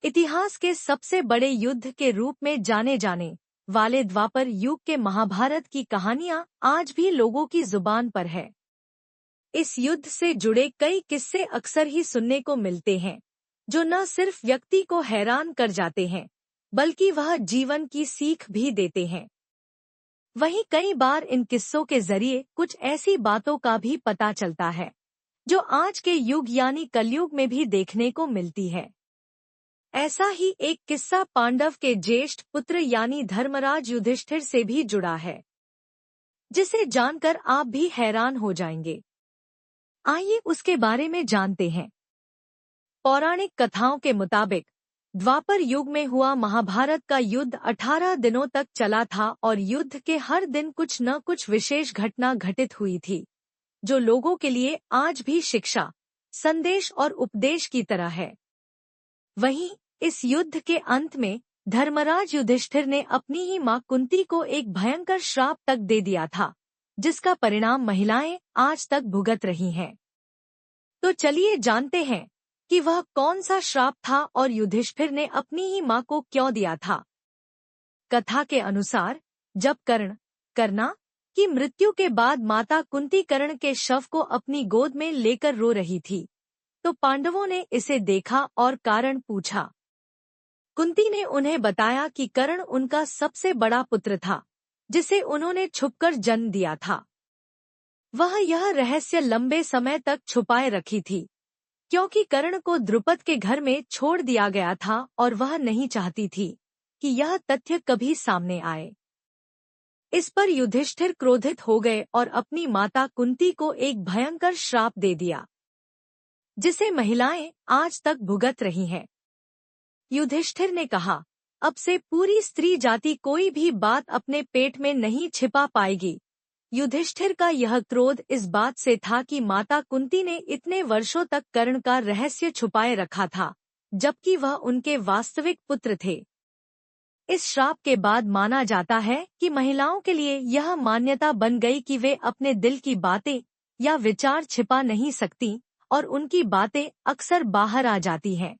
इतिहास के सबसे बड़े युद्ध के रूप में जाने जाने वाले द्वापर युग के महाभारत की कहानियां आज भी लोगों की जुबान पर है। इस युद्ध से जुड़े कई किस्से अक्सर ही सुनने को मिलते हैं, जो न सिर्फ व्यक्ति को हैरान कर जाते हैं, बल्कि वह जीवन की सीख भी देते हैं। वहीं कई बार इन किस्सों के जरिए कुछ ऐसी बातों का भी पता चलता है, जो आज के युग यानी कलयुग में भी देखने को मिलती है। ऐसा ही एक किस्सा पांडव के ज्येष्ठ पुत्र यानी धर्मराज युधिष्ठिर से भी जुड़ा है, जिसे जानकर आप भी हैरान हो जाएंगे। आइए उसके बारे में जानते हैं। पौराणिक कथाओं के मुताबिक द्वापर युग में हुआ महाभारत का युद्ध 18 दिनों तक चला था और युद्ध के हर दिन कुछ न कुछ विशेष घटना घटित हुई थी, जो लोगों के लिए आज भी शिक्षा, संदेश और उपदेश की तरह है। वहीं इस युद्ध के अंत में धर्मराज युधिष्ठिर ने अपनी ही मां कुंती को एक भयंकर श्राप तक दे दिया था, जिसका परिणाम महिलाएं आज तक भुगत रही हैं। तो चलिए जानते हैं कि वह कौन सा श्राप था और युधिष्ठिर ने अपनी ही मां को क्यों दिया था। कथा के अनुसार जब कर्णा की मृत्यु के बाद माता कुंती कर्ण के शव को अपनी गोद में लेकर रो रही थी, तो पांडवों ने इसे देखा और कारण पूछा। कुंती ने उन्हें बताया कि कर्ण उनका सबसे बड़ा पुत्र था, जिसे उन्होंने छुपकर जन्म दिया था। वह यह रहस्य लंबे समय तक छुपाए रखी थी, क्योंकि कर्ण को द्रुपद के घर में छोड़ दिया गया था और वह नहीं चाहती थी कि यह तथ्य कभी सामने आए। इस पर युधिष्ठिर क्रोधित हो गए और अपनी माता कुंती को एक भयंकर श्राप दे दिया, जिसे महिलाएं आज तक भुगत रही हैं। युधिष्ठिर ने कहा, अब से पूरी स्त्री जाति कोई भी बात अपने पेट में नहीं छिपा पाएगी। युधिष्ठिर का यह क्रोध इस बात से था कि माता कुंती ने इतने वर्षों तक कर्ण का रहस्य छुपाए रखा था, जबकि वह उनके वास्तविक पुत्र थे। इस श्राप के बाद माना जाता है कि महिलाओं के लिए यह मान्यता बन गई कि वे अपने दिल की बातें या विचार छिपा नहीं सकती और उनकी बातें अक्सर बाहर आ जाती हैं।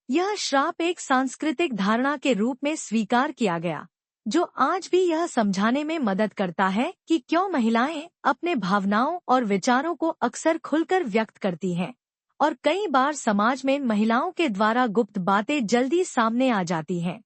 यह श्राप एक सांस्कृतिक धारणा के रूप में स्वीकार किया गया, जो आज भी यह समझाने में मदद करता है कि क्यों महिलाएं अपने भावनाओं और विचारों को अक्सर खुलकर व्यक्त करती हैं, और कई बार समाज में महिलाओं के द्वारा गुप्त बातें जल्दी सामने आ जाती हैं।